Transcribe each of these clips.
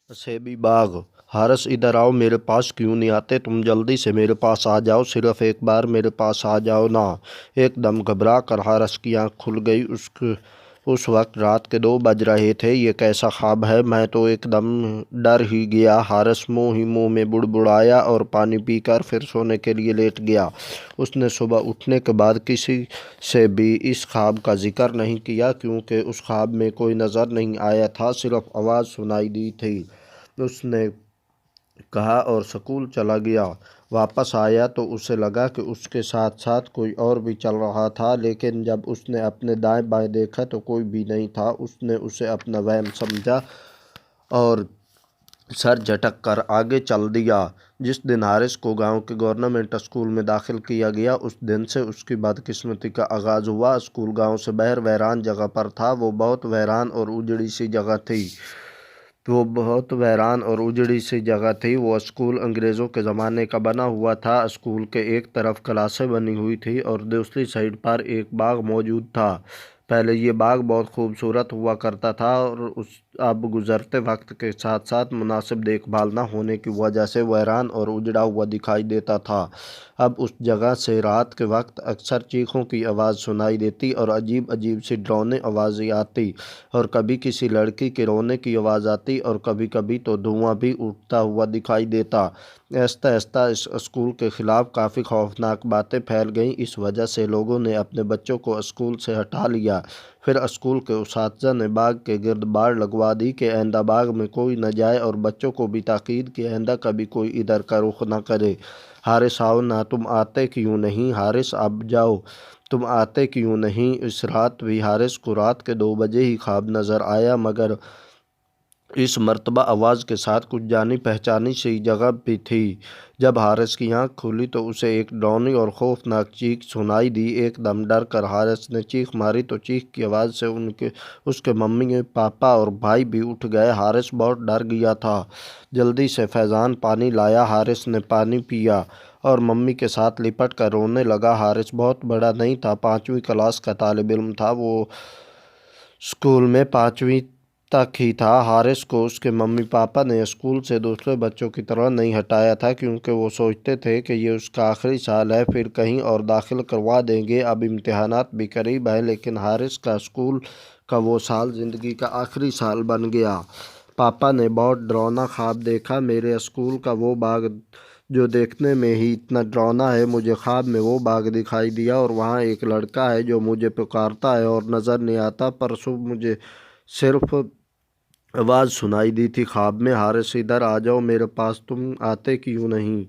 सेबी बाग। हारस इधर आओ, मेरे पास क्यों नहीं आते तुम? जल्दी से मेरे पास आ जाओ, सिर्फ एक बार मेरे पास आ जाओ ना। एकदम घबरा कर हारस की आंख खुल गई। उस वक्त रात के 2 बज रहे थे। ये कैसा ख्वाब है? मैं तो एकदम डर ही गया। हारस मुंह ही मुंह में बुड़बुड़ाया और पानी पीकर फिर सोने के लिए लेट गया। उसने सुबह उठने के बाद किसी से भी इस ख्वाब का जिक्र नहीं किया, क्योंकि उस ख्वाब में कोई नज़र नहीं आया था, सिर्फ आवाज़ सुनाई दी थी। उसने कहा और स्कूल चला गया। वापस आया तो उसे लगा कि उसके साथ साथ कोई और भी चल रहा था, लेकिन जब उसने अपने दाएं बाएं देखा तो कोई भी नहीं था। उसने उसे अपना वहम समझा और सर झटक कर आगे चल दिया। जिस दिन हारिस को गांव के गवर्नमेंट स्कूल में दाखिल किया गया, उस दिन से उसकी बदकिस्मती का आगाज़ हुआ। स्कूल गांव से बाहर वीरान जगह पर था। वो बहुत वीरान और उजड़ी सी जगह थी। वो स्कूल अंग्रेज़ों के ज़माने का बना हुआ था। स्कूल के एक तरफ क्लासें बनी हुई थी और दूसरी साइड पर एक बाग मौजूद था। पहले ये बाग बहुत खूबसूरत हुआ करता था और अब गुज़रते वक्त के साथ साथ मुनासिब देखभाल न होने की वजह से वीरान और उजड़ा हुआ दिखाई देता था। अब उस जगह से रात के वक्त अक्सर चीखों की आवाज़ सुनाई देती और अजीब अजीब सी डरावनी आवाज़ें आती, और कभी किसी लड़की के रोने की आवाज़ आती और कभी कभी तो धुआं भी उठता हुआ दिखाई देता। आहिस्ता आहिस्ता इस स्कूल के ख़िलाफ़ काफ़ी खौफनाक बातें फैल गईं। इस वजह से लोगों ने अपने बच्चों को स्कूल से हटा लिया। फिर स्कूल के उसातिज़ा ने बाग के गिर्द बाड़ लगवा दी कि आइंदा बाग में कोई न जाए, और बच्चों को भी ताकीद कि आइंदा कभी कोई इधर का रुख न करे। हारिस आओ ना, तुम आते क्यों नहीं? हारिस अब जाओ, तुम आते क्यों नहीं? इस रात भी हारिस को रात के 2 बजे ही ख्वाब नज़र आया, मगर इस मर्तबा आवाज़ के साथ कुछ जानी पहचानी सी जगह भी थी। जब हारिस की आँख खुली तो उसे एक डरावनी और खौफनाक चीख सुनाई दी। एकदम डर कर हारिस ने चीख मारी तो चीख की आवाज़ से उसके मम्मी, पापा और भाई भी उठ गए। हारिस बहुत डर गया था। जल्दी से फैज़ान पानी लाया। हारिस ने पानी पिया और मम्मी के साथ लिपट कर रोने लगा। हारिस बहुत बड़ा नहीं था, 5वीं क्लास का तालिब इल्म था। वो स्कूल में 5वीं तक ही था। हारिस को उसके मम्मी पापा ने स्कूल से दूसरे बच्चों की तरह नहीं हटाया था, क्योंकि वो सोचते थे कि ये उसका आखिरी साल है, फिर कहीं और दाखिल करवा देंगे। अब इम्तिहानात भी करीब है, लेकिन हारिस का स्कूल का वो साल ज़िंदगी का आखिरी साल बन गया। पापा ने बहुत डरावना ख्वाब देखा। मेरे स्कूल का वो बाग जो देखने में ही इतना डरावना है, मुझे ख्वाब में वो बाग दिखाई दिया और वहाँ एक लड़का है जो मुझे पुकारता है और नज़र नहीं आता। परसों मुझे सिर्फ आवाज़ सुनाई दी थी ख्वाब में। हारिस इधर आ जाओ मेरे पास, तुम आते क्यों नहीं?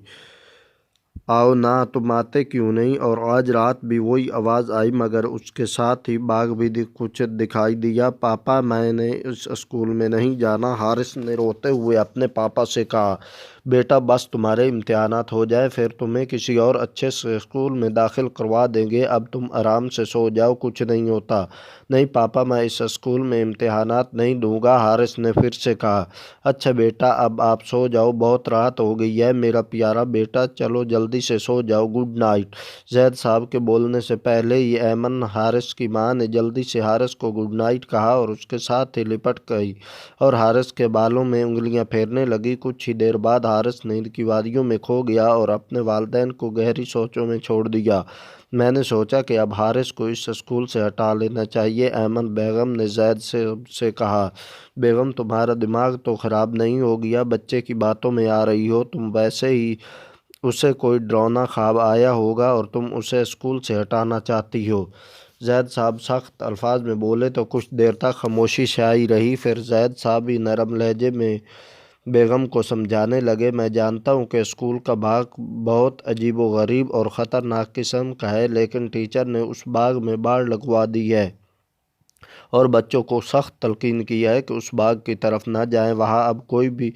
आओ ना, तुम आते क्यों नहीं? और आज रात भी वही आवाज़ आई, मगर उसके साथ ही बाघ भी कुछ दिखाई दिया। पापा, मैंने इस स्कूल में नहीं जाना। हारिस ने रोते हुए अपने पापा से कहा, बेटा बस तुम्हारे इम्तिहानात हो जाए, फिर तुम्हें किसी और अच्छे से स्कूल में दाखिल करवा देंगे। अब तुम आराम से सो जाओ, कुछ नहीं होता। नहीं पापा, मैं इस स्कूल में इम्तिहानात नहीं दूंगा। हारिस ने फिर से कहा, अच्छा बेटा, अब आप सो जाओ, बहुत रात हो गई है मेरा प्यारा बेटा, चलो जल्दी से सो जाओ, गुड नाइट। जैद साहब के बोलने से पहले ही ऐमन, हारिस की मां, ने जल्दी से हारिस को गुड नाइट कहा और उसके साथ ही लिपट गई और हारिस के बालों में उंगलियां फेरने लगी। कुछ ही देर बाद हारिस नींद की वादियों में खो गया और अपने वालिदैन को गहरी सोचों में छोड़ दिया। मैंने सोचा कि अब हारिस को इस स्कूल से हटा लेना चाहिए। ऐमन बेगम ने जैद से कहा, बेगम तुम्हारा दिमाग तो ख़राब नहीं हो गया? बच्चे की बातों में आ रही हो तुम। वैसे ही उसे कोई डरावना ख्वाब आया होगा और तुम उसे स्कूल से हटाना चाहती हो। जैद साहब सख्त अल्फाज में बोले तो कुछ देर तक खामोशी छाई रही। फिर जैद साहब ही नरम लहजे में बेगम को समझाने लगे, मैं जानता हूँ कि स्कूल का बाग बहुत अजीबो-गरीब और ख़तरनाक किस्म का है, लेकिन टीचर ने उस बाग में बाड़ लगवा दी है और बच्चों को सख्त तलकीन किया है कि उस बाग की तरफ ना जाएं। वहाँ अब कोई भी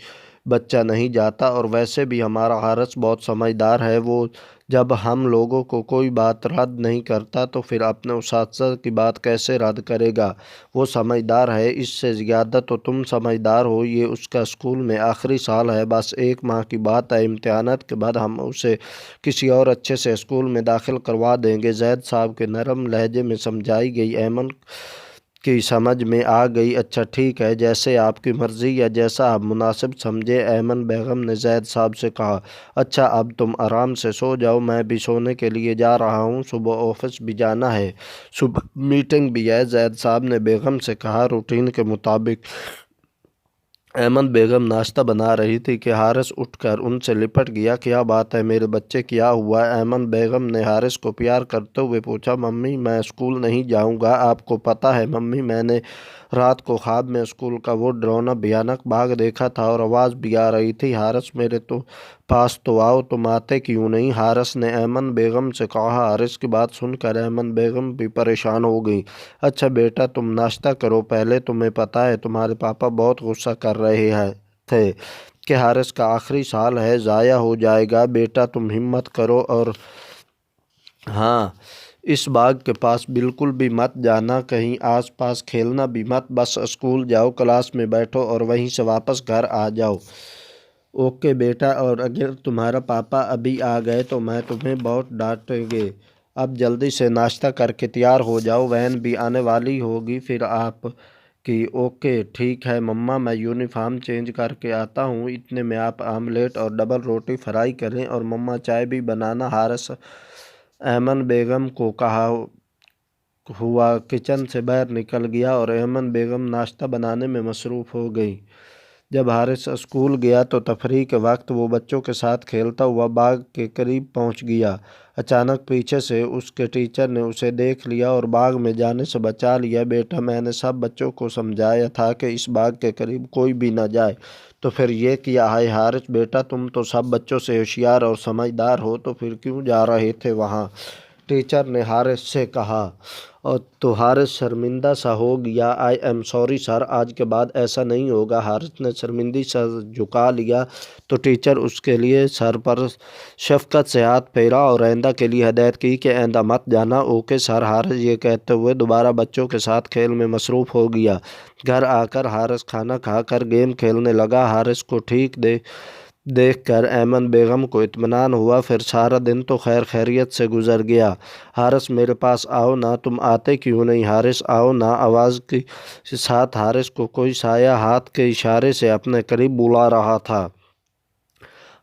बच्चा नहीं जाता, और वैसे भी हमारा हारिस बहुत समझदार है। वो जब हम लोगों को कोई बात रद्द नहीं करता तो फिर अपने उस्ताद की बात कैसे रद्द करेगा? वो समझदार है, इससे ज़्यादा तो तुम समझदार हो। ये उसका स्कूल में आखिरी साल है, बस 1 माह की बात है। इम्तिहानात के बाद हम उसे किसी और अच्छे से स्कूल में दाखिल करवा देंगे। जैद साहब के नरम लहजे में समझाई गई ऐमन کی سمجھ میں آ گئی۔ اچھا ٹھیک ہے، جیسے آپ کی مرضی یا جیسا آپ مناسب سمجھے، ایمن بیگم نے زید صاحب سے کہا۔ اچھا اب تم آرام سے سو جاؤ، میں بھی سونے کے لیے جا رہا ہوں، صبح آفس بھی جانا ہے، صبح میٹنگ بھی ہے، زید صاحب نے بیگم سے کہا۔ روٹین کے مطابق ایمن بیگم ناشتہ بنا رہی تھی کہ حارث اٹھ کر ان سے لپٹ گیا۔ کیا بات ہے میرے بچے، کیا ہوا؟ ایمن بیگم نے حارث کو پیار کرتے ہوئے پوچھا۔ ممی میں اسکول نہیں جاؤں گا، آپ کو پتہ ہے ممی، میں نے رات کو خواب میں اسکول کا وہ ڈراؤنا بھیانک باغ دیکھا تھا اور آواز بھی آ رہی تھی۔ حارث میرے پاس تو آؤ، تم آتے کیوں نہیں؟ حارث نے ایمن بیگم سے کہا۔ حارث کی بات سن کر ایمن بیگم بھی پریشان ہو گئی۔ اچھا بیٹا تم ناشتہ کرو پہلے، تمہیں پتہ ہے تمہارے پاپا بہت غصہ کر رہے تھے کہ حارث کا آخری سال ہے، ضائع ہو جائے گا۔ بیٹا تم ہمت کرو اور ہاں اس باغ کے پاس بالکل بھی مت جانا، کہیں آس پاس کھیلنا بھی مت، بس اسکول جاؤ، کلاس میں بیٹھو اور وہیں سے واپس گھر آ جاؤ۔ اوکے بیٹا، اور اگر تمہارا پاپا ابھی آ گئے تو میں تمہیں بہت ڈانٹیں گے۔ اب جلدی سے ناشتہ کر کے تیار ہو جاؤ، وین بھی آنے والی ہوگی پھر آپ کی۔ اوکے ٹھیک ہے مما، میں یونیفارم چینج کر کے آتا ہوں، اتنے میں آپ آملیٹ اور ڈبل روٹی فرائی کریں، اور مما چائے بھی بنانا۔ حارث ایمن بیگم کو کہا ہوا کچن سے باہر نکل گیا اور ایمن بیگم ناشتہ بنانے میں مصروف ہو گئی۔ جب حارث اسکول گیا تو تفریح کے وقت وہ بچوں کے ساتھ کھیلتا ہوا باغ کے قریب پہنچ گیا۔ اچانک پیچھے سے اس کے ٹیچر نے اسے دیکھ لیا اور باغ میں جانے سے بچا لیا۔ بیٹا میں نے سب بچوں کو سمجھایا تھا کہ اس باغ کے قریب کوئی بھی نہ جائے، تو پھر یہ کیا ہے؟ حارث بیٹا تم تو سب بچوں سے ہوشیار اور سمجھدار ہو، تو پھر کیوں جا رہے تھے وہاں؟ ٹیچر نے حارث سے کہا۔ اور تو حارث شرمندہ سا ہو گیا۔ آئی ایم سوری سر، آج کے بعد ایسا نہیں ہوگا۔ حارث نے شرمندگی سے جھکا لیا تو ٹیچر اس کے لیے سر پر شفقت سے ہاتھ پھیرا اور آئندہ کے لیے ہدایت کی کہ آئندہ مت جانا۔ اوکے سر، حارث یہ کہتے ہوئے دوبارہ بچوں کے ساتھ کھیل میں مصروف ہو گیا۔ گھر آ کر حارث کھانا کھا کر گیم کھیلنے لگا۔ حارث کو ٹھیک دیکھ کر ایمن بیگم کو اطمینان ہوا۔ پھر سارا دن تو خیر خیریت سے گزر گیا۔ حارث میرے پاس آؤ نا، تم آتے کیوں نہیں؟ حارث آؤ نا، آواز کے ساتھ حارث کو کوئی سایہ ہاتھ کے اشارے سے اپنے قریب بلا رہا تھا۔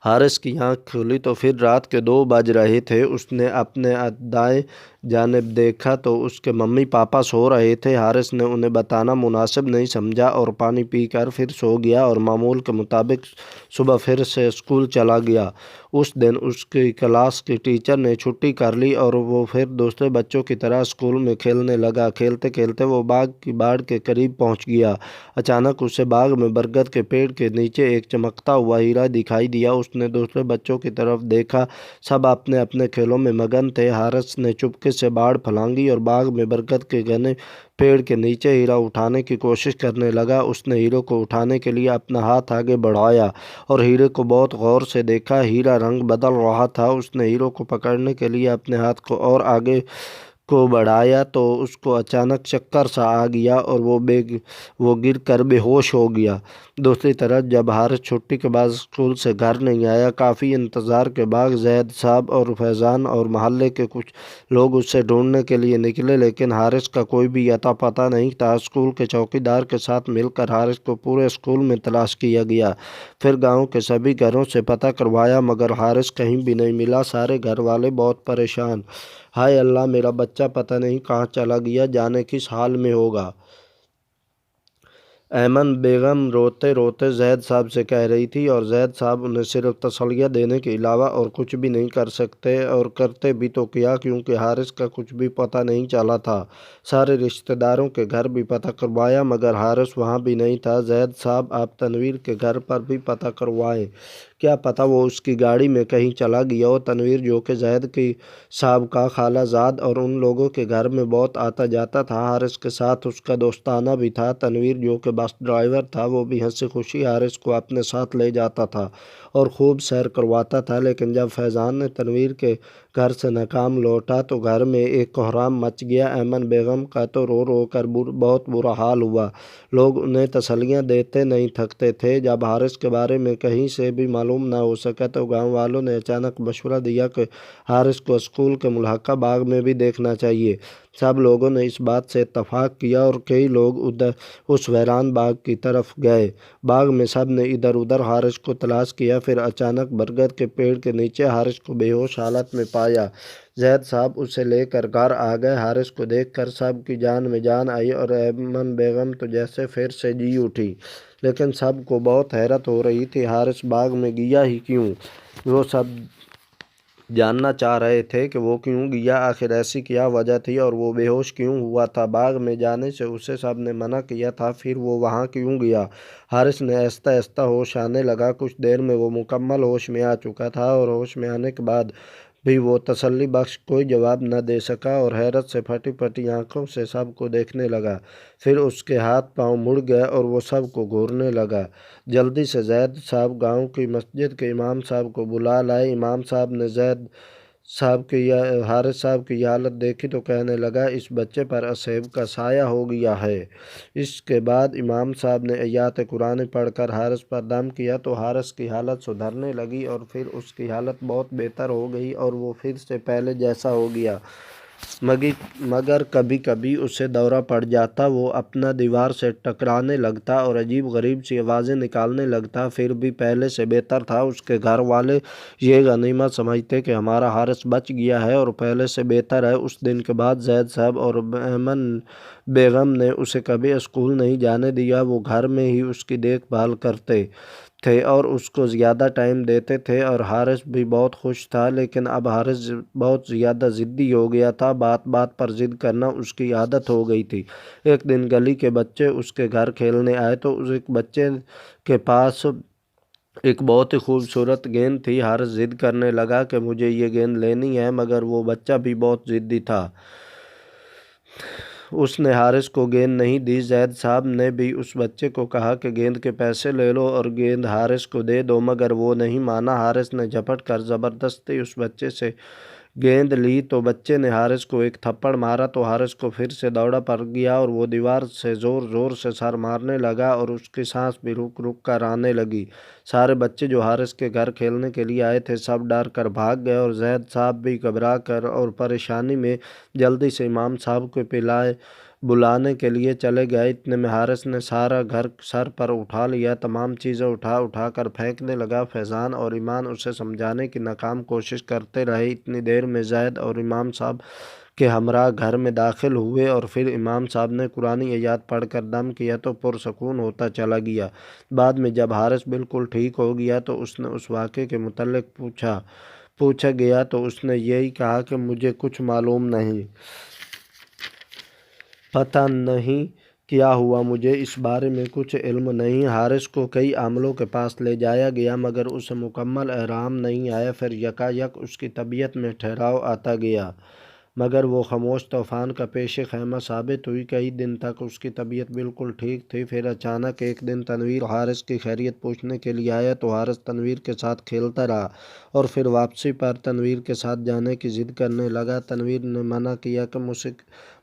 حارث کی آنکھ کھلی تو پھر رات کے 2 بج رہے تھے۔ اس نے اپنے دائیں جانب دیکھا تو اس کے ممی پاپا سو رہے تھے۔ حارث نے انہیں بتانا مناسب نہیں سمجھا اور پانی پی کر پھر سو گیا اور معمول کے مطابق صبح پھر سے اسکول چلا گیا۔ اس دن اس کی کلاس کی ٹیچر نے چھٹی کر لی اور وہ پھر دوسرے بچوں کی طرح اسکول میں کھیلنے لگا۔ کھیلتے کھیلتے وہ باغ کی باڑ کے قریب پہنچ گیا۔ اچانک اسے باغ میں برگد کے پیڑ کے نیچے ایک چمکتا ہوا ہیرا دکھائی دیا۔ اس نے دوسرے بچوں کی طرف دیکھا، سب اپنے اپنے کھیلوں میں مگن تھے۔ حارث نے چپکے سے باڑ پھلانگی اور باغ میں برگد کے گھنے پیڑ کے نیچے ہیرا اٹھانے کی کوشش کرنے لگا۔ اس نے ہیرے کو اٹھانے کے لیے اپنا ہاتھ آگے بڑھایا اور ہیرے کو بہت غور سے دیکھا۔ ہیرا رنگ بدل رہا تھا۔ اس نے ہیرے کو پکڑنے کے لیے اپنے ہاتھ کو اور آگے کو بڑھایا تو اس کو اچانک چکر سا آ گیا اور وہ گر کر بے ہوش ہو گیا۔ دوسری طرف جب حارث چھٹی کے بعد اسکول سے گھر نہیں آیا، کافی انتظار کے بعد زید صاحب اور فیضان اور محلے کے کچھ لوگ اسے ڈھونڈنے کے لیے نکلے، لیکن حارث کا کوئی بھی اتا پتہ نہیں تھا۔ اسکول کے چوکیدار کے ساتھ مل کر حارث کو پورے اسکول میں تلاش کیا گیا، پھر گاؤں کے سبھی گھروں سے پتہ کروایا، مگر حارث کہیں بھی نہیں ملا۔ سارے گھر والے بہت پریشان۔ ہائے اللہ، میرا بچہ پتہ نہیں کہاں چلا گیا، جانے کس حال میں ہوگا۔ ایمن بیگم روتے روتے زید صاحب سے کہہ رہی تھی اور زید صاحب انہیں صرف تسلیہ دینے کے علاوہ اور کچھ بھی نہیں کر سکتے، اور کرتے بھی تو کیا، کیونکہ حارث کا کچھ بھی پتہ نہیں چلا تھا۔ سارے رشتہ داروں کے گھر بھی پتہ کروایا مگر حارث وہاں بھی نہیں تھا۔ زید صاحب آپ تنویر کے گھر پر بھی پتہ کروائے، کیا پتہ وہ اس کی گاڑی میں کہیں چلا گیا ہو۔ تنویر جو کہ زید کی صاحب کا خالہ زاد اور ان لوگوں کے گھر میں بہت آتا جاتا تھا، حارث کے ساتھ اس کا دوستانہ بھی تھا۔ تنویر جو کہ بس ڈرائیور تھا، وہ بھی ہنسی خوشی حارث کو اپنے ساتھ لے جاتا تھا اور خوب سیر کرواتا تھا، لیکن جب فیضان نے تنویر کے گھر سے ناکام لوٹا تو گھر میں ایک کوہرام مچ گیا۔ ایمن بیگم کا تو رو رو کر بہت برا حال ہوا۔ لوگ انہیں تسلیاں دیتے نہیں تھکتے تھے۔ جب حارث کے بارے میں کہیں سے بھی معلوم मालूम न हो सका तो गाँव वालों ने अचानक मशवरा दिया कि हारिस को स्कूल के मुल्हका बाग में भी देखना चाहिए। सब लोगों ने इस बात से इत्तफाक किया और कई लोग उधर उस वीरान बाग की तरफ गए। बाग में सब ने इधर उधर हारिस को तलाश किया। फिर अचानक बरगद के पेड़ के नीचे हारिस को बेहोश हालत में पाया। जैद साहब उसे लेकर घर आ गए। हारिस को देखकर सब की जान में जान आई और ऐमन बेगम तो जैसे फिर से जी उठी। लेकिन सबको बहुत हैरत हो रही थी, हारिस बाग में गया ही क्यों? वो सब जानना चाह रहे थे कि वो क्यों गया, आखिर ऐसी क्या वजह थी और वो बेहोश क्यों हुआ था। बाग में जाने से उसे सब ने मना किया था, फिर वो वहाँ क्यों गया? हारिस ने आहिस्ता आहिस्ता होश आने लगा। कुछ देर में वो मुकम्मल होश में आ चुका था और होश में आने के बाद भी वो तसल्ली बख्श कोई जवाब न दे सका और हैरत से फटी फटी आंखों से सबको देखने लगा। फिर उसके हाथ पांव मुड़ गए और वो सबको घूरने लगा। जल्दी से जैद साहब गांव की मस्जिद के इमाम साहब को बुला लाए। इमाम साहब ने जैद साहब की हारिस साहब की हालत देखी तो कहने लगा, इस बच्चे पर असेब का साया हो गया है। इसके बाद इमाम साहब ने आयात कुरान पढ़कर हारिस पर दम किया तो हारिस की हालत सुधरने लगी और फिर उसकी हालत बहुत बेहतर हो गई और वो फिर से पहले जैसा हो गया। मगर कभी कभी उसे दौरा पड़ जाता, वो अपना दीवार से टकराने लगता और अजीब गरीब सी आवाज़ें निकालने लगता। फिर भी पहले से बेहतर था। उसके घर वाले ये गनीमत समझते कि हमारा हारिस बच गया है और पहले से बेहतर है। उस दिन के बाद जैद साहब और ऐमन बेगम ने उसे कभी स्कूल नहीं जाने दिया। वो घर में ही उसकी देखभाल करते थे और उसको ज़्यादा टाइम देते थे और हारिस भी बहुत खुश था। लेकिन अब हारिस बहुत ज़्यादा ज़िद्दी हो गया था। बात बात पर ज़िद करना उसकी आदत हो गई थी। एक दिन गली के बच्चे उसके घर खेलने आए तो उस एक बच्चे के पास एक बहुत ही खूबसूरत गेंद थी। हारिस ज़िद करने लगा कि मुझे ये गेंद लेनी है, मगर वो बच्चा भी बहुत ज़िद्दी था। उसने हारिस को गेंद नहीं दी। जैद साहब ने भी उस बच्चे को कहा कि गेंद के पैसे ले लो और गेंद हारिस को दे दो, मगर वो नहीं माना। हारिस ने झपट कर ज़बरदस्ती उस बच्चे से गेंद ली तो बच्चे ने हारिस को एक थप्पड़ मारा तो हारिस को फिर से दौड़ा पड़ गया और वो दीवार से ज़ोर ज़ोर से सर मारने लगा और उसकी सांस भी रुक रुक कर आने लगी। सारे बच्चे जो हारिस के घर खेलने के लिए आए थे सब डर कर भाग गए और जैद साहब भी घबरा कर और परेशानी में जल्दी से इमाम साहब को बुलाने के लिए चले गए। इतने में हारिस ने सारा घर सर पर उठा लिया, तमाम चीज़ें उठा उठा कर फेंकने लगा। फैज़ान और ईमान उसे समझाने की नाकाम कोशिश करते रहे। इतनी देर में जैद और इमाम साहब के हमरा घर में दाखिल हुए और फिर इमाम साहब ने कुरानी आयत पढ़कर दम किया तो पुरसकून होता चला गया। बाद में जब हारिस बिल्कुल ठीक हो गया तो उसने उस वाक़े के मुतल्लिक़ पूछा गया तो उसने यही कहा कि मुझे कुछ मालूम नहीं, पता नहीं क्या हुआ, मुझे इस बारे में कुछ इल्म नहीं। हारिस को कई आमलों के पास ले जाया गया मगर उसे मुकम्मल आराम नहीं आया। फिर यकायक उसकी तबीयत में ठहराव आता गया, मगर वो खामोश तूफ़ान का पेश खैमा साबित हुई। कई दिन तक उसकी तबीयत बिल्कुल ठीक थी। फिर अचानक एक दिन तनवीर हारिस की खैरियत पूछने के लिए आया तो हारिस तनवीर के साथ खेलता रहा और फिर वापसी पर तनवीर के साथ जाने की ज़िद करने लगा। तनवीर ने मना किया कि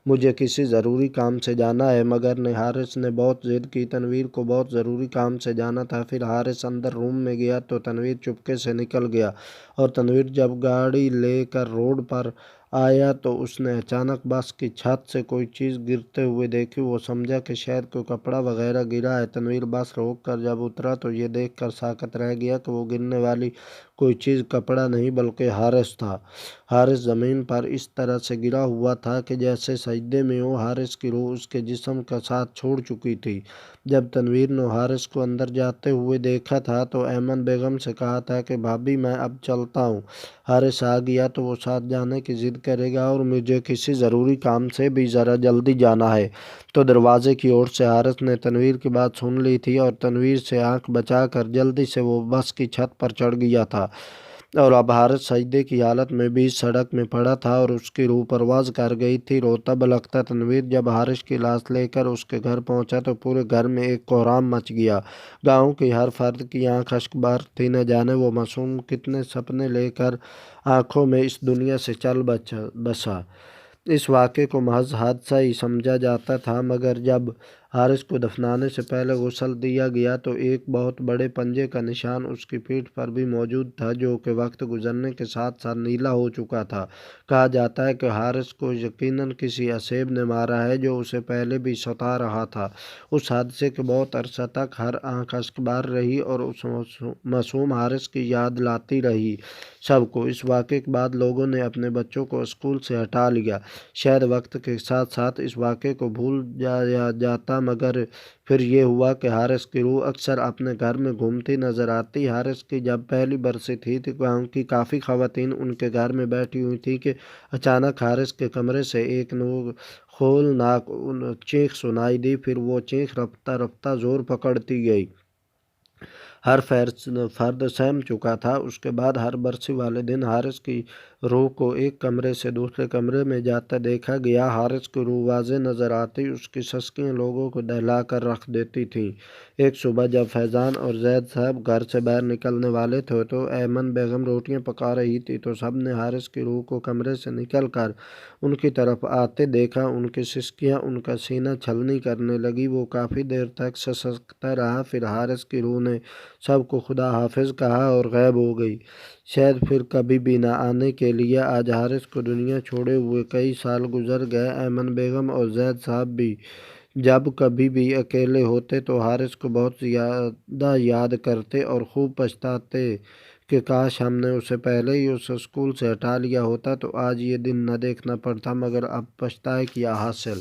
मुझे किसी ज़रूरी काम से जाना है, मगर हारिस ने बहुत ज़िद की। तनवीर को बहुत ज़रूरी काम से जाना था। फिर हारिस अंदर रूम में गया तो तनवीर चुपके से निकल गया और तनवीर जब गाड़ी लेकर रोड पर आया तो उसने अचानक बस की छत से कोई चीज़ गिरते हुए देखी। वो समझा कि शायद कोई कपड़ा वगैरह गिरा है। तनवीर बस रोक कर जब उतरा तो ये देखकर साकत रह गया कि वो गिरने वाली कोई चीज़ कपड़ा नहीं बल्कि हारिस था। हारिस ज़मीन पर इस तरह से गिरा हुआ था कि जैसे सजदे में हो। हारिस की रूह उसके जिस्म का साथ छोड़ चुकी थी। जब तनवीर ने हारिस को अंदर जाते हुए देखा था तो ऐमन बेगम से कहा था कि भाभी मैं अब चलता हूँ। हारिस आ गया तो वो साथ जाने की ज़िद करेगा और मुझे किसी ज़रूरी काम से भी ज़रा जल्दी जाना है। तो दरवाज़े की ओर से हारिस ने तनवीर की बात सुन ली थी और तनवीर से आंख बचा कर जल्दी से वो बस की छत पर चढ़ गया था और अब हारिस सजदे की हालत में भी सड़क में पड़ा था और उसकी रूह परवाज़ कर गई थी। रोता बिलखता तनवीर जब हारिस की लाश लेकर उसके घर पहुंचा तो पूरे घर में एक कोहराम मच गया। गांव की हर फर्द की आंख अश्कबार थी। न जाने वो मासूम कितने सपने लेकर आंखों में इस दुनिया से चल बसा। इस वाक़े को महज हादसा ही समझा जाता था, मगर जब حارث کو دفنانے سے پہلے غسل دیا گیا تو ایک بہت بڑے پنجے کا نشان اس کی پیٹھ پر بھی موجود تھا، جو کہ وقت گزرنے کے ساتھ ساتھ نیلا ہو چکا تھا۔ کہا جاتا ہے کہ حارث کو یقیناً کسی اسیب نے مارا ہے جو اسے پہلے بھی ستا رہا تھا۔ اس حادثے کے بہت عرصہ تک ہر آنکھ اشک بار رہی اور اس معصوم حارث کی یاد لاتی رہی سب کو۔ اس واقعے کے بعد لوگوں نے اپنے بچوں کو اسکول سے ہٹا لیا۔ شاید وقت کے ساتھ ساتھ اس واقعے کو بھول جایا جاتا، مگر پھر یہ ہوا کہ حارث کی روح اکثر اپنے گھر میں گھومتی نظر آتی۔ حارث کی جب پہلی برسی تھی تو گاؤں کی کافی خواتین ان کے گھر میں بیٹھی ہوئی تھیں کہ اچانک حارث کے کمرے سے ایک ہولناک چیخ سنائی دی۔ پھر وہ چیخ رفتہ رفتہ زور پکڑتی گئی۔ ہر فرد سہم چکا تھا۔ اس کے بعد ہر برسی والے دن حارث کی روح کو ایک کمرے سے دوسرے کمرے میں جاتا دیکھا گیا۔ حارث کی روح واضح نظر آتی، اس کی سسکیاں لوگوں کو دہلا کر رکھ دیتی تھیں۔ ایک صبح جب فیضان اور زید صاحب گھر سے باہر نکلنے والے تھے تو ایمن بیگم روٹیاں پکا رہی تھی، تو سب نے حارث کی روح کو کمرے سے نکل کر ان کی طرف آتے دیکھا۔ ان کی سسکیاں ان کا سینہ چھلنی کرنے لگی۔ وہ کافی دیر تک سسکتا رہا، پھر حارث کی روح نے سب کو خدا حافظ کہا اور غائب ہو گئی، شاید پھر کبھی بھی نہ آنے کے لیے۔ آج حارث کو دنیا چھوڑے ہوئے کئی سال گزر گئے۔ ایمن بیگم اور زید صاحب بھی جب کبھی بھی اکیلے ہوتے تو حارث کو بہت زیادہ یاد کرتے اور خوب پچھتاتے کہ کاش ہم نے اسے پہلے ہی اس اسکول سے ہٹا لیا ہوتا تو آج یہ دن نہ دیکھنا پڑتا، مگر اب پچھتائے کیا حاصل۔